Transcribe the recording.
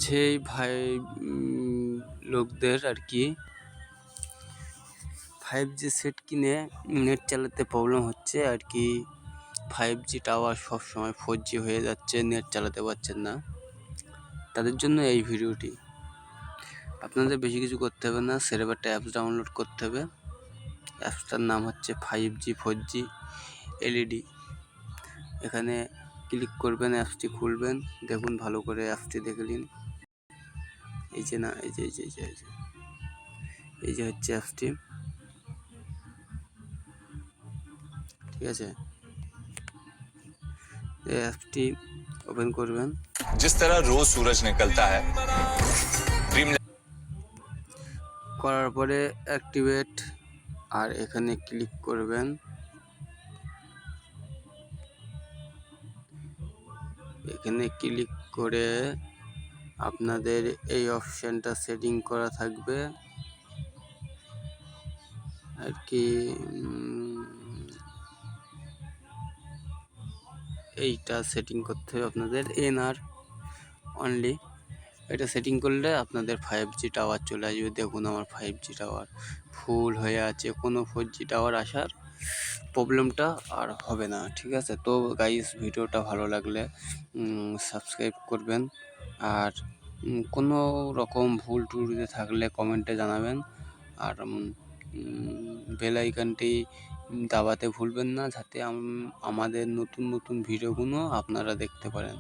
যেই ভাই লোকদের আর কি 5G সেট কিনে নেট চালাতে প্রবলেম হচ্ছে আর কি, 5G টাওয়ার সবসময় 4G হয়ে যাচ্ছে, নেট চালাতে পারছেন না, তাদের জন্য এই ভিডিওটি। আপনাদের বেশি কিছু করতে হবে না, সেরকম একটা অ্যাপস ডাউনলোড করতে হবে। অ্যাপসটার নাম হচ্ছে 5G 4G LED। এখানে ক্লিক করবেন, অ্যাপসটি খুলবেন, দেখুন ভালো করে অ্যাপসটি দেখে নিন। এই যে না, এই যে হচ্ছে অ্যাপসটি, ঠিক আছে। এই অ্যাপসটি ওপেন করবেন। जिस तरह रोज सूरज निकलता है করার পরে অ্যাক্টিভেট, আর এখানে ক্লিক করবেন। এখানে ক্লিক করে আপনাদের এই অপশানটা সেটিং করা থাকবে আর কি। এইটা সেটিং করতে হবে আপনাদের, এনআর অনলি। এটা সেটিং করলে আপনাদের 5G টাওয়ার চলে আসবে। দেখুন আমার 5G টাওয়ার ফুল হয়ে আছে, কোনো 4G টাওয়ার আসার প্রবলেমটা আর হবে না, ঠিক আছে। তো গাইস, ভিডিওটা ভালো লাগলে সাবস্ক্রাইব করবেন, আর কোনো রকম ভুল টুটিতে থাকলে কমেন্টে জানাবেন, আর বেল আইকনটি দাবাতে ভুলবেন না, যাতে আমাদের নতুন নতুন ভিডিওগুলো আপনারা দেখতে পারেন।